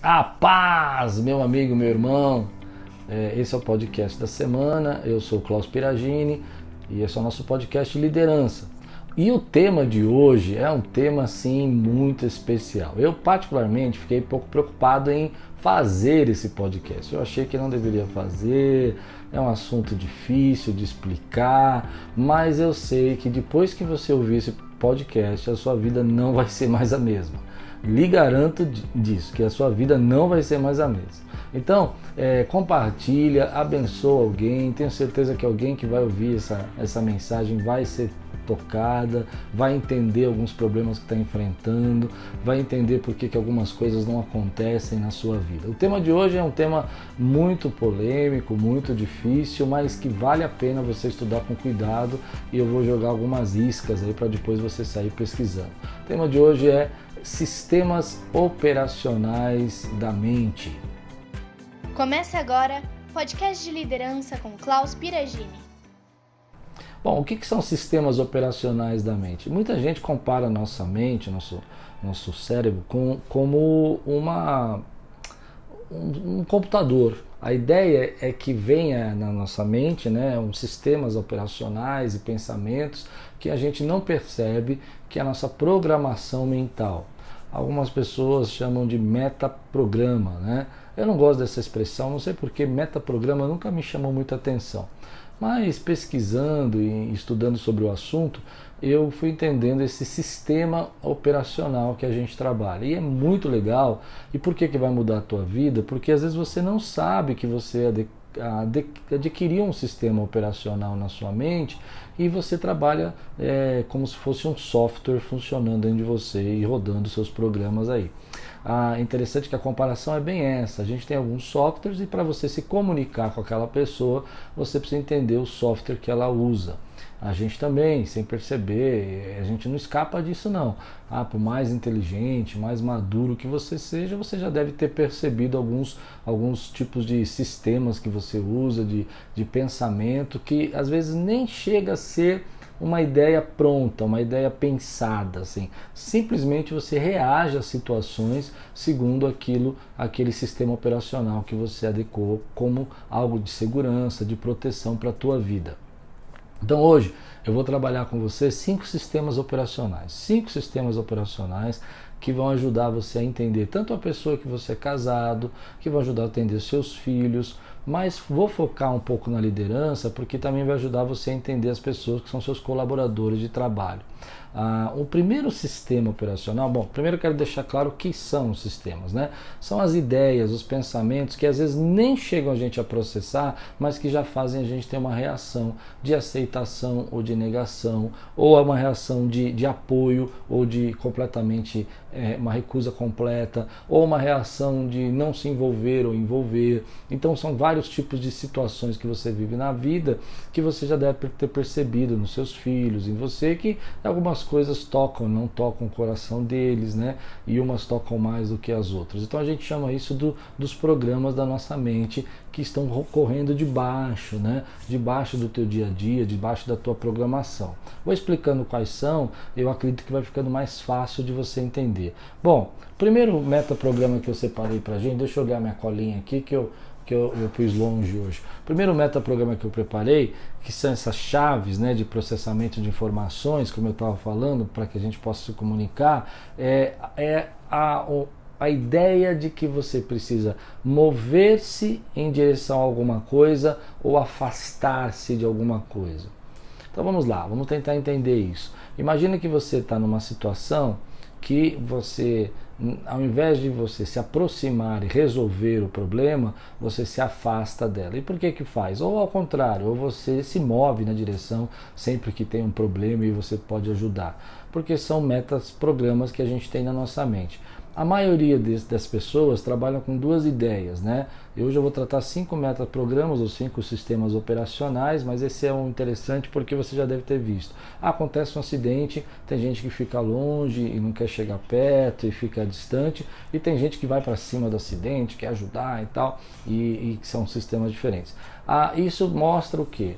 A paz, meu amigo, meu irmão. Esse é o podcast da semana. Eu sou o Klaus Piragini e esse é o nosso podcast de liderança. E o tema de hoje é um tema assim muito especial. Eu particularmente fiquei um pouco preocupado em fazer esse podcast. Eu achei que não deveria fazer, é um assunto difícil de explicar, mas eu sei que depois que você ouvir esse podcast, a sua vida não vai ser mais a mesma. Lhe garanto disso, que a sua vida não vai ser mais a mesma. Então, compartilha, abençoa alguém, tenho certeza que alguém que vai ouvir essa mensagem vai ser tocada, vai entender alguns problemas que está enfrentando, vai entender por que algumas coisas não acontecem na sua vida. O tema de hoje é um tema muito polêmico, muito difícil, mas que vale a pena você estudar com cuidado e eu vou jogar algumas iscas aí para depois você sair pesquisando. O tema de hoje é sistemas operacionais da mente. Começa agora o podcast de liderança com Klaus Piragini. Bom, o que são sistemas operacionais da mente? Muita gente compara a nossa mente, nosso cérebro, como um computador. A ideia é que venha na nossa mente, né, uns sistemas operacionais e pensamentos que a gente não percebe, que é a nossa programação mental. Algumas pessoas chamam de metaprograma, né? Eu não gosto dessa expressão, não sei porque metaprograma nunca me chamou muita atenção. Mas pesquisando e estudando sobre o assunto, eu fui entendendo esse sistema operacional que a gente trabalha. E é muito legal. E por que vai mudar a tua vida? Porque às vezes você não sabe que você adquiriu um sistema operacional na sua mente e você trabalha como se fosse um software funcionando dentro de você e rodando seus programas aí. É interessante que a comparação é bem essa. A gente tem alguns softwares e para você se comunicar com aquela pessoa, você precisa entender o software que ela usa. A gente também, sem perceber, a gente não escapa disso não. Por mais inteligente, mais maduro que você seja, você já deve ter percebido alguns tipos de sistemas que você usa, de pensamento, que às vezes nem chega a ser uma ideia pronta, uma ideia pensada, assim. Simplesmente você reage às situações segundo aquele sistema operacional que você adequou como algo de segurança, de proteção para a tua vida. Então hoje eu vou trabalhar com você 5 sistemas operacionais. 5 sistemas operacionais que vão ajudar você a entender tanto a pessoa que você é casado, que vão ajudar a atender seus filhos, mas vou focar um pouco na liderança porque também vai ajudar você a entender as pessoas que são seus colaboradores de trabalho. O primeiro sistema operacional, bom, primeiro eu quero deixar claro o que são os sistemas, né? São as ideias, os pensamentos que às vezes nem chegam a gente a processar, mas que já fazem a gente ter uma reação de aceitação ou de negação, ou uma reação de apoio ou de completamente uma recusa completa, ou uma reação de não se envolver ou envolver. Então são vários tipos de situações que você vive na vida que você já deve ter percebido nos seus filhos, em você, que algumas coisas tocam, não tocam o coração deles, né? E umas tocam mais do que as outras. Então a gente chama isso dos programas da nossa mente que estão correndo debaixo, né? Debaixo do teu dia a dia, debaixo da tua programação. Vou explicando quais são, eu acredito que vai ficando mais fácil de você entender. Bom, primeiro metaprograma que eu separei pra gente, deixa eu olhar minha colinha aqui que eu pus longe hoje. O primeiro metaprograma que eu preparei, que são essas chaves, né, de processamento de informações, como eu estava falando, para que a gente possa se comunicar, a ideia de que você precisa mover-se em direção a alguma coisa ou afastar-se de alguma coisa. Então vamos lá, vamos tentar entender isso. Imagina que você está numa situação que você, ao invés de você se aproximar e resolver o problema, você se afasta dela. E por que faz? Ou ao contrário, ou você se move na direção sempre que tem um problema e você pode ajudar. Porque são metas, programas que a gente tem na nossa mente. A maioria das pessoas trabalham com duas ideias, né? Hoje eu vou tratar 5 metaprogramas ou 5 sistemas operacionais, mas esse é um interessante porque você já deve ter visto. Acontece um acidente, tem gente que fica longe e não quer chegar perto e fica distante, e tem gente que vai para cima do acidente, quer ajudar e tal, e são sistemas diferentes. Isso mostra o quê?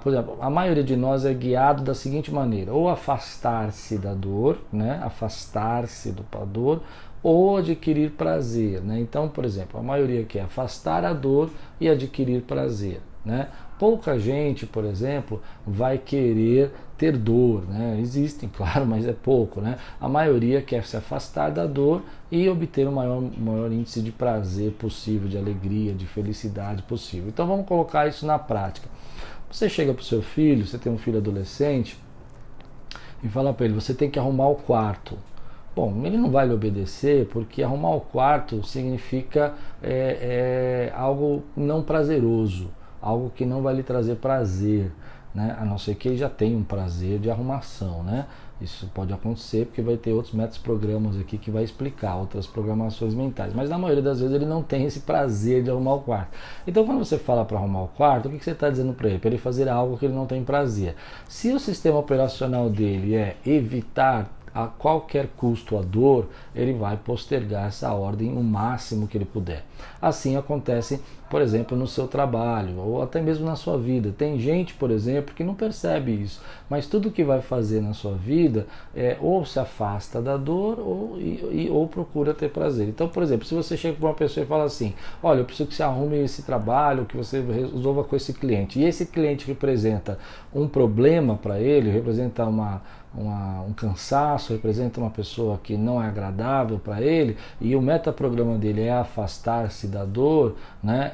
Por exemplo, a maioria de nós é guiado da seguinte maneira: ou afastar-se da dor, né? Afastar-se da dor, ou adquirir prazer, né? Então, por exemplo, a maioria quer afastar a dor e adquirir prazer, né? Pouca gente, por exemplo, vai querer ter dor, né? Existem, claro, mas é pouco, né? A maioria quer se afastar da dor e obter o maior índice de prazer possível, de alegria, de felicidade possível. Então vamos colocar isso na prática. Você chega para o seu filho, você tem um filho adolescente, e fala para ele, você tem que arrumar o quarto. Bom, ele não vai lhe obedecer porque arrumar o quarto significa algo não prazeroso, algo que não vai lhe trazer prazer, né? A não ser que ele já tenha um prazer de arrumação, né? Isso pode acontecer porque vai ter outros métodos, programas aqui que vai explicar outras programações mentais. Mas na maioria das vezes ele não tem esse prazer de arrumar o quarto. Então quando você fala para arrumar o quarto, o que você está dizendo para ele? Para ele fazer algo que ele não tem prazer. Se o sistema operacional dele é evitar a qualquer custo a dor, ele vai postergar essa ordem o máximo que ele puder. Assim acontece, por exemplo, no seu trabalho ou até mesmo na sua vida. Tem gente, por exemplo, que não percebe isso, mas tudo que vai fazer na sua vida ou se afasta da dor ou procura ter prazer. Então, por exemplo, se você chega para uma pessoa e fala assim, olha, eu preciso que você arrume esse trabalho, que você resolva com esse cliente, e esse cliente representa um problema para ele, representa um cansaço, representa uma pessoa que não é agradável para ele, e o metaprograma dele é afastar-se da dor, né?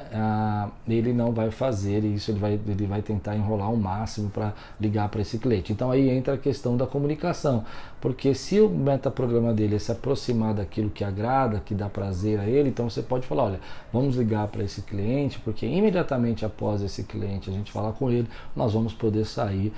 Ele não vai fazer isso, ele vai tentar enrolar o máximo para ligar para esse cliente. Então aí entra a questão da comunicação, porque se o metaprograma dele é se aproximar daquilo que agrada, que dá prazer a ele, então você pode falar, olha, vamos ligar para esse cliente, porque imediatamente após esse cliente a gente falar com ele, nós vamos poder sair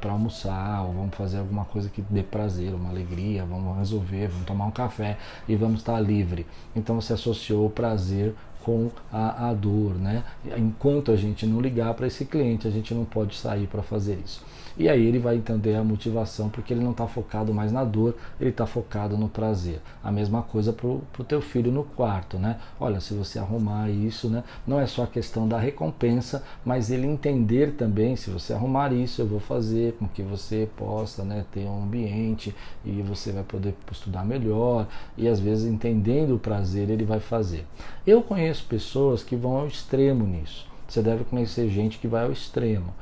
para almoçar, ou vamos fazer alguma coisa que dê prazer, uma alegria, vamos resolver, vamos tomar um café e vamos estar livre. Então você associou o prazer com a dor, né? Enquanto a gente não ligar para esse cliente, a gente não pode sair para fazer isso. E aí ele vai entender a motivação, porque ele não está focado mais na dor, ele está focado no prazer. A mesma coisa para o teu filho no quarto, né? Olha, se você arrumar isso, né? Não é só a questão da recompensa, mas ele entender também, se você arrumar isso, eu vou fazer com que você possa, né, ter um ambiente e você vai poder estudar melhor, e às vezes entendendo o prazer ele vai fazer. Eu conheço pessoas que vão ao extremo nisso. Você deve conhecer gente que vai ao extremo.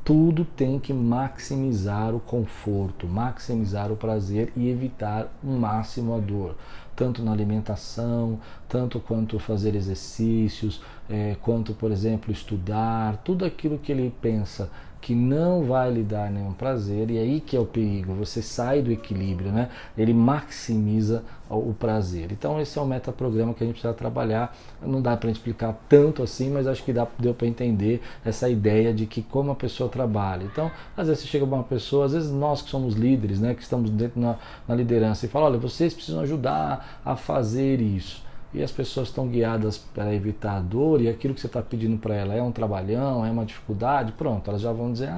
Tudo tem que maximizar o conforto, maximizar o prazer e evitar o máximo a dor, tanto na alimentação, tanto quanto fazer exercícios, quanto, por exemplo, estudar, tudo aquilo que ele pensa que não vai lhe dar nenhum prazer, e aí que é o perigo, você sai do equilíbrio, né? Ele maximiza o prazer. Então esse é o metaprograma que a gente precisa trabalhar. Não dá para explicar tanto assim, mas acho que deu para entender essa ideia de que como a pessoa trabalha. Então, às vezes você chega para uma pessoa, às vezes nós que somos líderes, né, que estamos dentro na liderança, e fala, olha, vocês precisam ajudar a fazer isso. E as pessoas estão guiadas para evitar a dor, e aquilo que você está pedindo para ela é um trabalhão, é uma dificuldade, pronto, elas já vão dizer,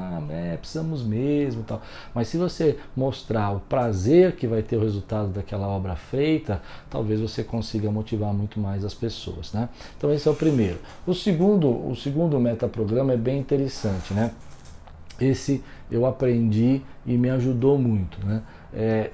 precisamos mesmo, tal. Mas se você mostrar o prazer que vai ter o resultado daquela obra feita, talvez você consiga motivar muito mais as pessoas, né? Então esse é o primeiro. O segundo metaprograma é bem interessante, né? Esse eu aprendi e me ajudou muito, né?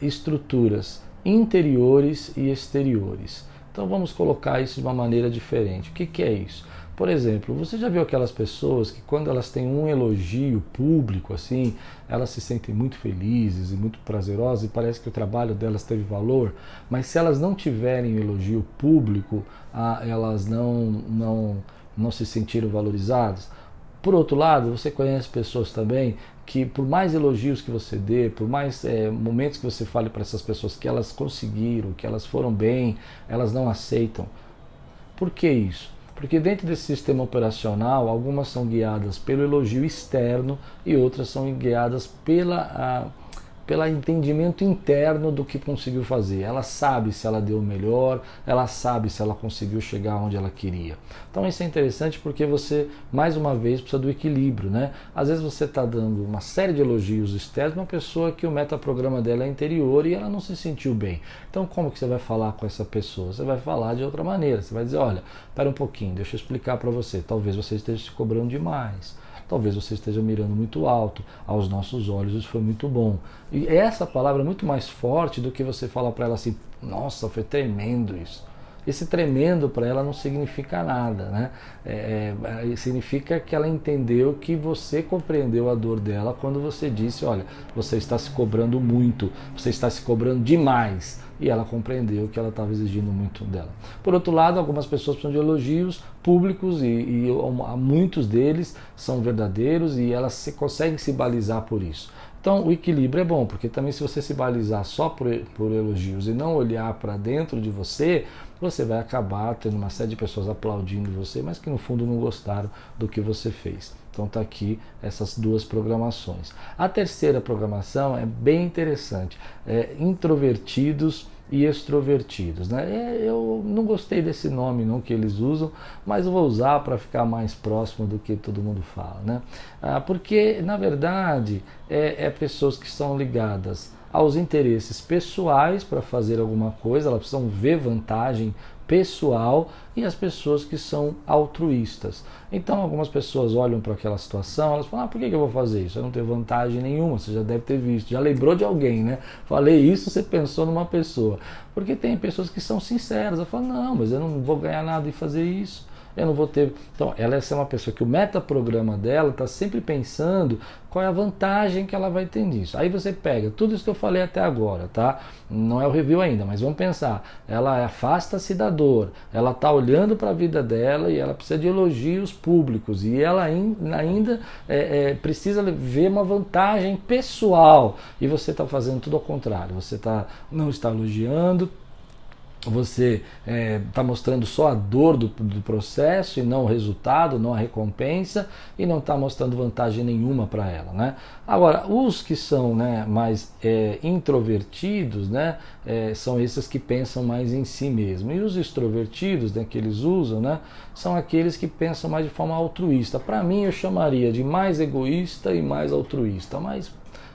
Estruturas interiores e exteriores. Então vamos colocar isso de uma maneira diferente. O que é isso? Por exemplo, você já viu aquelas pessoas que quando elas têm um elogio público, assim, elas se sentem muito felizes e muito prazerosas e parece que o trabalho delas teve valor, mas se elas não tiverem elogio público, elas não se sentiram valorizadas? Por outro lado, você conhece pessoas também que por mais elogios que você dê, por mais momentos que você fale para essas pessoas que elas conseguiram, que elas foram bem, elas não aceitam. Por que isso? Porque dentro desse sistema operacional, algumas são guiadas pelo elogio externo e outras são guiadas pelo entendimento interno do que conseguiu fazer. Ela sabe se ela deu o melhor, ela sabe se ela conseguiu chegar onde ela queria. Então isso é interessante porque você, mais uma vez, precisa do equilíbrio, né? Às vezes você está dando uma série de elogios externos para uma pessoa que o metaprograma dela é interior e ela não se sentiu bem. Então como que você vai falar com essa pessoa? Você vai falar de outra maneira. Você vai dizer, olha, espera um pouquinho, deixa eu explicar para você. Talvez você esteja se cobrando demais. talvez você esteja mirando muito alto, aos nossos olhos isso foi muito bom. E essa palavra é muito mais forte do que você falar para ela assim, nossa, foi tremendo isso. Esse tremendo para ela não significa nada, né? Significa que ela entendeu que você compreendeu a dor dela quando você disse, olha, você está se cobrando muito, você está se cobrando demais. E ela compreendeu que ela estava exigindo muito dela. Por outro lado, algumas pessoas precisam de elogios públicos e muitos deles são verdadeiros e elas conseguem se balizar por isso. Então o equilíbrio é bom, porque também se você se balizar só por elogios e não olhar para dentro de você, você vai acabar tendo uma série de pessoas aplaudindo você, mas que no fundo não gostaram do que você fez. Então está aqui essas duas programações. A terceira programação é bem interessante, introvertidos e extrovertidos, né? Eu não gostei desse nome não que eles usam, mas eu vou usar para ficar mais próximo do que todo mundo fala, né? Porque na verdade pessoas que são ligadas aos interesses pessoais para fazer alguma coisa, elas precisam ver vantagem pessoal, e as pessoas que são altruístas. Então algumas pessoas olham para aquela situação, elas falam, por que eu vou fazer isso? Eu não tenho vantagem nenhuma, você já deve ter visto, já lembrou de alguém, né? Falei isso, você pensou numa pessoa. Porque tem pessoas que são sinceras, ela fala, não, mas eu não vou ganhar nada em fazer isso. Eu não vou ter... Então, ela é uma pessoa que o metaprograma dela está sempre pensando qual é a vantagem que ela vai ter nisso. Aí você pega tudo isso que eu falei até agora, tá? Não é o review ainda, mas vamos pensar. Ela afasta-se da dor, ela está olhando para a vida dela e ela precisa de elogios públicos e ela ainda precisa ver uma vantagem pessoal. E você está fazendo tudo ao contrário. Você não está elogiando, você está mostrando só a dor do processo e não o resultado, não a recompensa, e não está mostrando vantagem nenhuma para ela, né? Agora, os que são, né, mais introvertidos, né, são esses que pensam mais em si mesmo. E os extrovertidos, né, que eles usam, né, são aqueles que pensam mais de forma altruísta. Para mim, eu chamaria de mais egoísta e mais altruísta, mas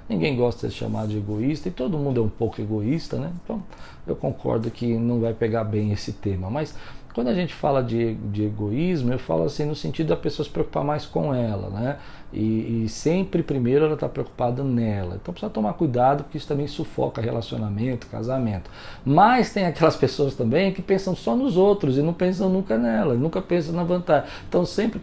ninguém gosta de ser chamado de egoísta e todo mundo é um pouco egoísta, né? Então eu concordo que não vai pegar bem esse tema. Mas quando a gente fala de egoísmo, eu falo assim no sentido da pessoa se preocupar mais com ela, né? E sempre primeiro ela está preocupada nela. Então precisa tomar cuidado porque isso também sufoca relacionamento, casamento. Mas tem aquelas pessoas também que pensam só nos outros e não pensam nunca nela, nunca pensam na vantagem. Estão sempre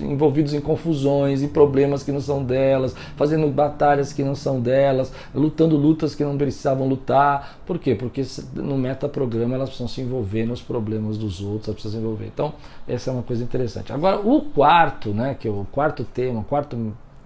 envolvidos em confusões, em problemas que não são delas, fazendo batalhas que não são delas, lutando lutas que não precisavam lutar. Por quê? Porque no metaprograma elas precisam se envolver nos problemas dos outros, elas precisam se envolver. Então essa é uma coisa interessante. Agora o quarto, né, que é o quarto tema, a quarta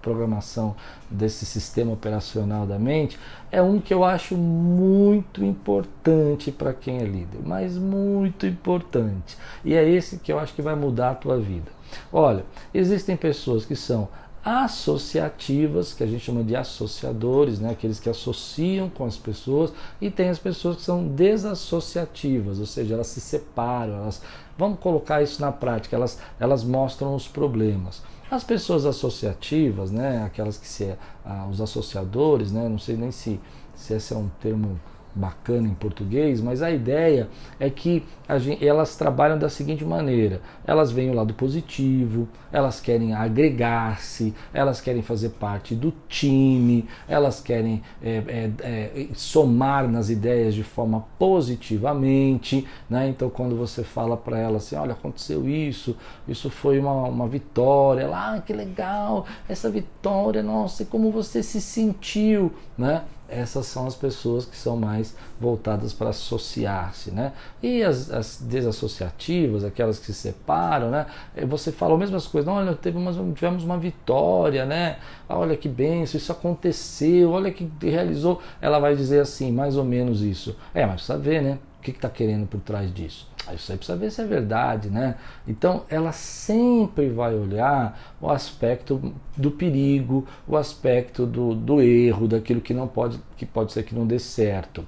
programação desse sistema operacional da mente, é um que eu acho muito importante para quem é líder, mas muito importante. E é esse que eu acho que vai mudar a tua vida. Olha, existem pessoas que são associativas, que a gente chama de associadores, né? Aqueles que associam com as pessoas, e tem as pessoas que são desassociativas, ou seja, elas se separam, vamos colocar isso na prática, elas mostram os problemas. As pessoas associativas, né? Aquelas que os associadores, né? Não sei nem se esse é um termo bacana em português, mas a ideia é que elas trabalham da seguinte maneira: elas veem o lado positivo, elas querem agregar-se, elas querem fazer parte do time, elas querem somar nas ideias de forma positivamente, né? Então quando você fala para ela assim, olha, aconteceu isso foi uma vitória, ela, que legal, essa vitória, nossa, e como você se sentiu, né? Essas são as pessoas que são mais voltadas para associar-se, né? E as desassociativas, aquelas que se separam, né? Você fala as mesmas coisas, não, olha, tivemos uma vitória, né? Olha que bênção, isso aconteceu, olha que realizou. Ela vai dizer assim, mais ou menos isso. Mas precisa ver, né? O que está querendo por trás disso? Isso aí precisa ver se é verdade, né? Então ela sempre vai olhar o aspecto do perigo, o aspecto do erro, daquilo que pode ser que não dê certo.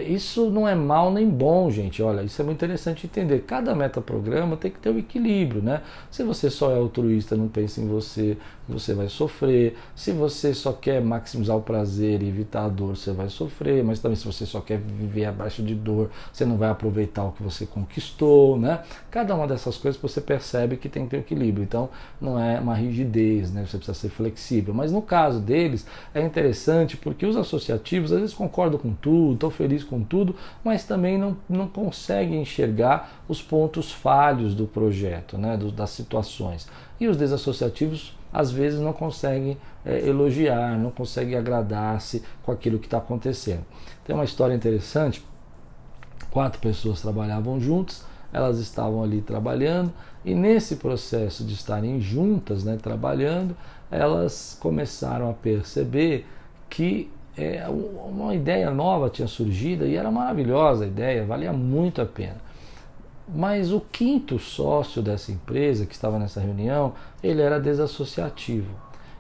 Isso não é mal nem bom, gente. Olha, isso é muito interessante entender. Cada metaprograma tem que ter um equilíbrio, né? Se você só é altruísta, não pensa em você, você vai sofrer. Se você só quer maximizar o prazer e evitar a dor, você vai sofrer. Mas também se você só quer viver abaixo de dor, você não vai aproveitar o que você conquistou, né? Cada uma dessas coisas você percebe que tem que ter um equilíbrio. Então, não é uma rigidez, né? Você precisa ser flexível. Mas no caso deles, é interessante porque os associativos às vezes concordam com tudo, estão felizes com tudo, mas também não conseguem enxergar os pontos falhos do projeto, né? Das situações. E os desassociativos às vezes não conseguem elogiar, não conseguem agradar-se com aquilo que está acontecendo. Tem uma história interessante. 4 pessoas trabalhavam juntas, elas estavam ali trabalhando, e nesse processo de estarem juntas, né, trabalhando, elas começaram a perceber que uma ideia nova tinha surgido, e era maravilhosa a ideia, valia muito a pena. Mas o 5º sócio dessa empresa que estava nessa reunião, ele era desassociativo.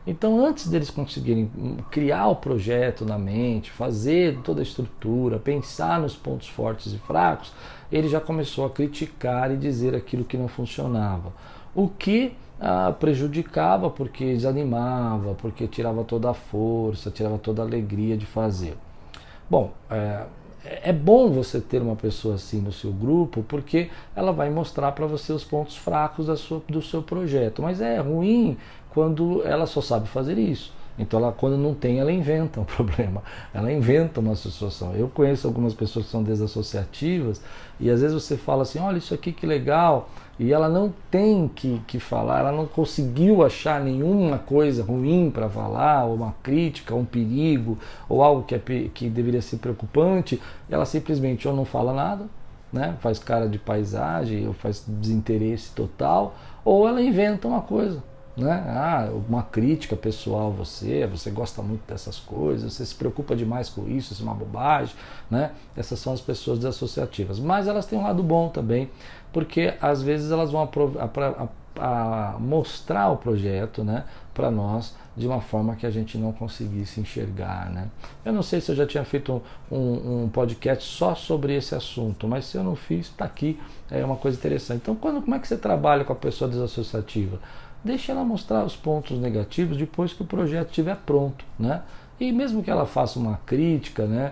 Então, antes deles conseguirem criar o projeto na mente, fazer toda a estrutura, pensar nos pontos fortes e fracos, ele já começou a criticar e dizer aquilo que não funcionava. O que prejudicava, porque desanimava, porque tirava toda a força, tirava toda a alegria de fazer. Bom, é bom você ter uma pessoa assim no seu grupo, porque ela vai mostrar para você os pontos fracos do seu projeto. Mas é ruim quando ela só sabe fazer isso. Então, quando não tem, ela inventa um problema, ela inventa uma situação. Eu conheço algumas pessoas que são desassociativas e às vezes você fala assim, olha isso aqui que legal, e ela não tem que falar, ela não conseguiu achar nenhuma coisa ruim para falar, ou uma crítica, ou um perigo, ou algo que deveria ser preocupante, ela simplesmente ou não fala nada, né, faz cara de paisagem, ou faz desinteresse total, ou ela inventa uma coisa. Né? Uma crítica pessoal você gosta muito dessas coisas, você se preocupa demais com isso é uma bobagem, né? Essas são as pessoas desassociativas, mas elas têm um lado bom também, porque às vezes elas vão mostrar o projeto, né, para nós de uma forma que a gente não conseguisse enxergar, né? Eu não sei se eu já tinha feito um podcast só sobre esse assunto, mas se eu não fiz, está aqui, é uma coisa interessante. Então, como é que você trabalha com a pessoa desassociativa? Deixe ela mostrar os pontos negativos depois que o projeto estiver pronto, né? E mesmo que ela faça uma crítica, né,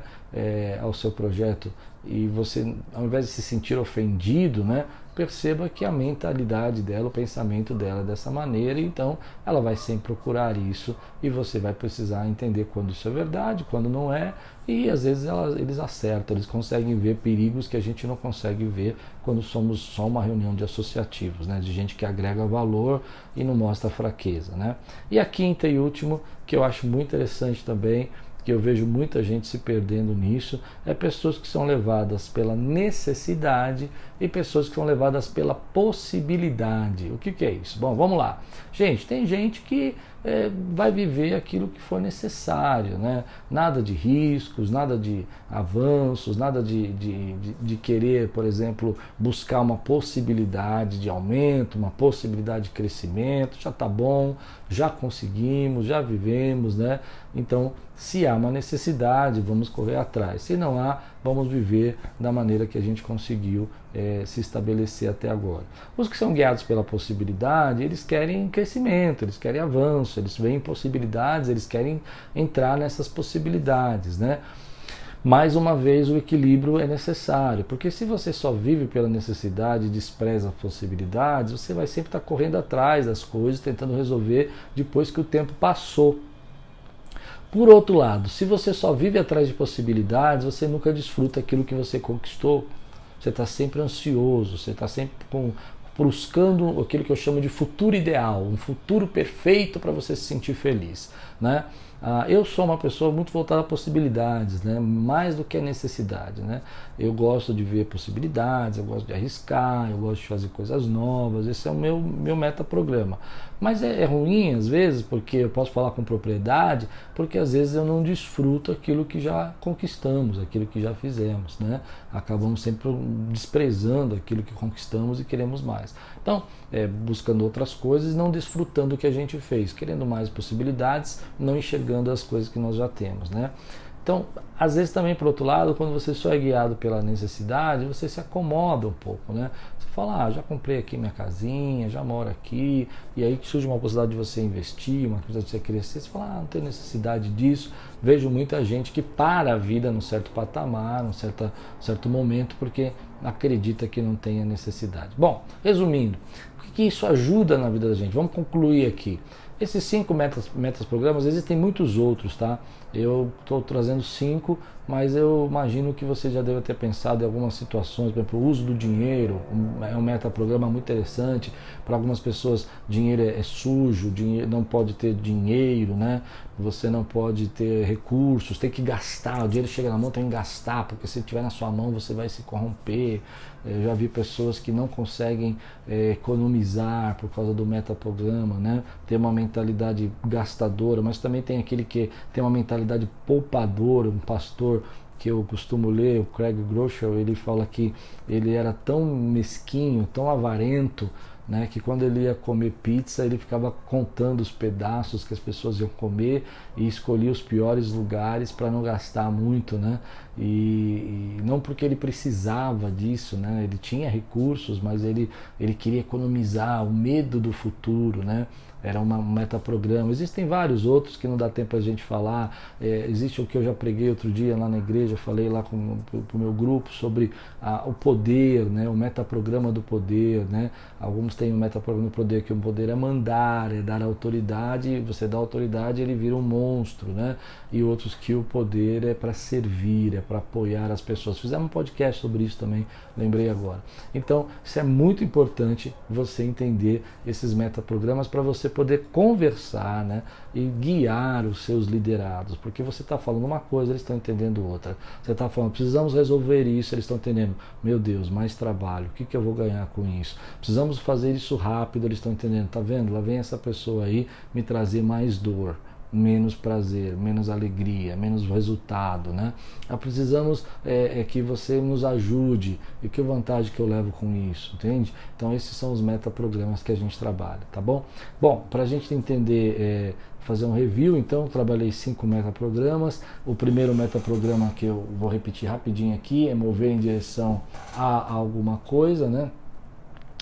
ao seu projeto, e você, ao invés de se sentir ofendido, né, perceba que a mentalidade dela, o pensamento dela é dessa maneira, então ela vai sempre procurar isso e você vai precisar entender quando isso é verdade, quando não é, e às vezes eles acertam, eles conseguem ver perigos que a gente não consegue ver quando somos só uma reunião de associativos, né, de gente que agrega valor e não mostra fraqueza, né? E a 5ª e última, que eu acho muito interessante também, que eu vejo muita gente se perdendo nisso, é pessoas que são levadas pela necessidade e pessoas que são levadas pela possibilidade. O que é isso? Bom, vamos lá. Gente, tem gente que vai viver aquilo que for necessário, né? Nada de riscos, nada de avanços, nada de querer, por exemplo, buscar uma possibilidade de aumento, uma possibilidade de crescimento. Já está bom, já conseguimos, já vivemos, né? Então, se há uma necessidade, vamos correr atrás. Se não há, vamos viver da maneira que a gente conseguiu se estabelecer até agora. Os que são guiados pela possibilidade, eles querem crescimento, eles querem avanço, eles veem possibilidades, eles querem entrar nessas possibilidades, né? Mais uma vez, o equilíbrio é necessário, porque se você só vive pela necessidade e despreza as possibilidades, você vai sempre estar correndo atrás das coisas, tentando resolver depois que o tempo passou. Por outro lado, se você só vive atrás de possibilidades, você nunca desfruta aquilo que você conquistou. Você está sempre ansioso, você está sempre buscando aquilo que eu chamo de futuro ideal, um futuro perfeito para você se sentir feliz, né? Eu sou uma pessoa muito voltada a possibilidades, né? Mais do que a necessidade, né? Eu gosto de ver possibilidades, eu gosto de arriscar, eu gosto de fazer coisas novas, esse é o meu metaprograma. Mas é ruim às vezes, porque eu posso falar com propriedade, porque às vezes eu não desfruto aquilo que já conquistamos, aquilo que já fizemos, né? Acabamos sempre desprezando aquilo que conquistamos e queremos mais. Então, buscando outras coisas, não desfrutando o que a gente fez, querendo mais possibilidades, não enxergando as coisas que nós já temos, né? Então, às vezes também, por outro lado, quando você só é guiado pela necessidade, você se acomoda um pouco, né? Você fala, já comprei aqui minha casinha, já moro aqui, e aí surge uma possibilidade de você investir, uma possibilidade de você crescer, você fala, não tem necessidade disso. Vejo muita gente que para a vida num certo patamar, num certo momento, porque acredita que não tem a necessidade. Bom, resumindo, o que isso ajuda na vida da gente? Vamos concluir aqui. Esses 5 metas programas, existem muitos outros, tá? Eu estou trazendo 5, mas eu imagino que você já deve ter pensado em algumas situações, por exemplo, o uso do dinheiro, é um metaprograma muito interessante. Para algumas pessoas, dinheiro é sujo, dinheiro, não pode ter dinheiro, né? Você não pode ter recursos, tem que gastar, o dinheiro chega na mão, tem que gastar, porque se estiver na sua mão você vai se corromper. Eu já vi pessoas que não conseguem economizar por causa do metaprograma, né? Ter uma mentalidade gastadora, mas também tem aquele que tem uma mentalidade poupadora, um pastor que eu costumo ler, o Craig Groeschel, ele fala que ele era tão mesquinho, tão avarento, né, que quando ele ia comer pizza, ele ficava contando os pedaços que as pessoas iam comer e escolhia os piores lugares para não gastar muito, né? E não porque ele precisava disso, né? Ele tinha recursos, mas ele queria economizar, o medo do futuro, né? Era um metaprograma. Existem vários outros que não dá tempo a gente falar. Existe o que eu já preguei outro dia lá na igreja, falei lá para o meu grupo sobre o poder, né? O metaprograma do poder, né? Alguns têm o metaprograma do poder, que o poder é mandar, é dar autoridade, e você dá autoridade ele vira um monstro, né? E outros que o poder é para servir, é para apoiar as pessoas. Fizemos um podcast sobre isso também, lembrei agora. Então, isso é muito importante você entender esses metaprogramas para você poder conversar, né, e guiar os seus liderados, porque você está falando uma coisa, eles estão entendendo outra. Você está falando, precisamos resolver isso, eles estão entendendo, meu Deus, mais trabalho, o que eu vou ganhar com isso? Precisamos fazer isso rápido, eles estão entendendo, tá vendo? Lá vem essa pessoa aí me trazer mais dor, menos prazer, menos alegria, menos resultado, né? Precisamos que você nos ajude. E que vantagem que eu levo com isso, entende? Então esses são os metaprogramas que a gente trabalha, tá bom? Bom, para a gente entender, fazer um review, então, trabalhei 5 metaprogramas. O primeiro metaprograma que eu vou repetir rapidinho aqui é mover em direção a alguma coisa, né?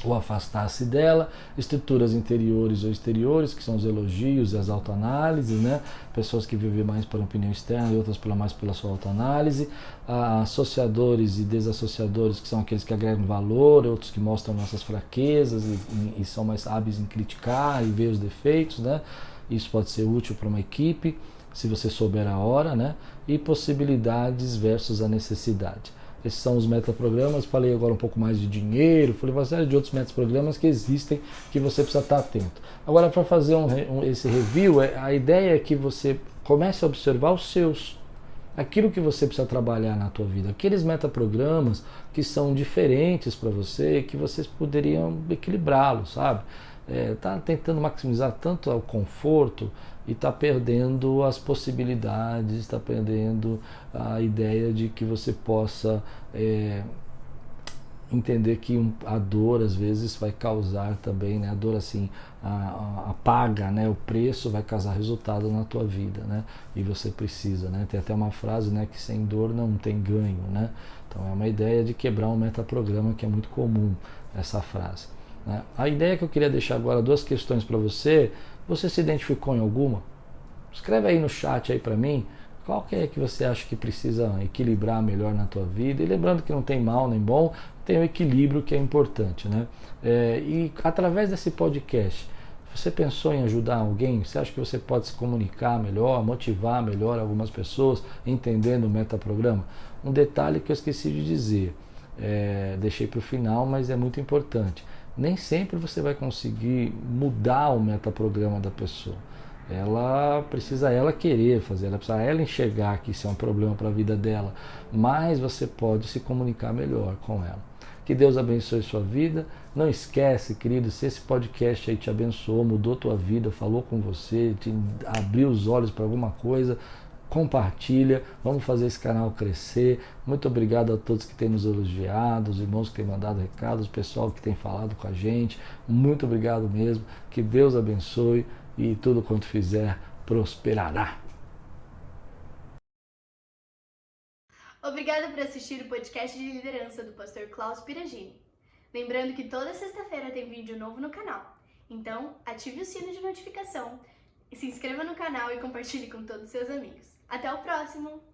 Ou afastar-se dela. Estruturas interiores ou exteriores, que são os elogios e as autoanálises, né? Pessoas que vivem mais pela opinião externa e outras mais pela sua autoanálise. Associadores e desassociadores, que são aqueles que agregam valor, outros que mostram nossas fraquezas e são mais hábeis em criticar e ver os defeitos, né? Isso pode ser útil para uma equipe, se você souber a hora, né? E possibilidades versus a necessidade. Esses são os metaprogramas. Falei agora um pouco mais de dinheiro, falei uma série de outros metaprogramas que existem que você precisa estar atento. Agora, para fazer esse review, a ideia é que você comece a observar os seus, aquilo que você precisa trabalhar na tua vida, aqueles metaprogramas que são diferentes para você, que vocês poderiam equilibrá-los, sabe? Tá tentando maximizar tanto o conforto e está perdendo as possibilidades, está perdendo a ideia de que você possa entender que a dor às vezes vai causar também, né? A dor assim, a paga, né? O preço vai causar resultado na tua vida, né? E você precisa, né? Tem até uma frase, né? Que sem dor não tem ganho, né? Então é uma ideia de quebrar um metaprograma, que é muito comum essa frase, né? A ideia que eu queria deixar agora, 2 questões para você. Você se identificou em alguma? Escreve aí no chat aí para mim, qual que é que você acha que precisa equilibrar melhor na tua vida. E lembrando que não tem mal nem bom, tem o equilíbrio, que é importante, né? E através desse podcast, você pensou em ajudar alguém? Você acha que você pode se comunicar melhor, motivar melhor algumas pessoas, entendendo o metaprograma? Um detalhe que eu esqueci de dizer, deixei para o final, mas é muito importante. Nem sempre você vai conseguir mudar o metaprograma da pessoa. Ela precisa querer fazer, ela precisa enxergar que isso é um problema para a vida dela, mas você pode se comunicar melhor com ela. Que Deus abençoe sua vida. Não esquece, querido, se esse podcast aí te abençoou, mudou tua vida, falou com você, te abriu os olhos para alguma coisa, compartilha, vamos fazer esse canal crescer. Muito obrigado a todos que têm nos elogiado, os irmãos que têm mandado recados, o pessoal que tem falado com a gente. Muito obrigado mesmo. Que Deus abençoe e tudo quanto fizer prosperará. Obrigada por assistir o podcast de liderança do pastor Klaus Piragini. Lembrando que toda sexta-feira tem vídeo novo no canal. Então, ative o sino de notificação, se inscreva no canal e compartilhe com todos os seus amigos. Até o próximo!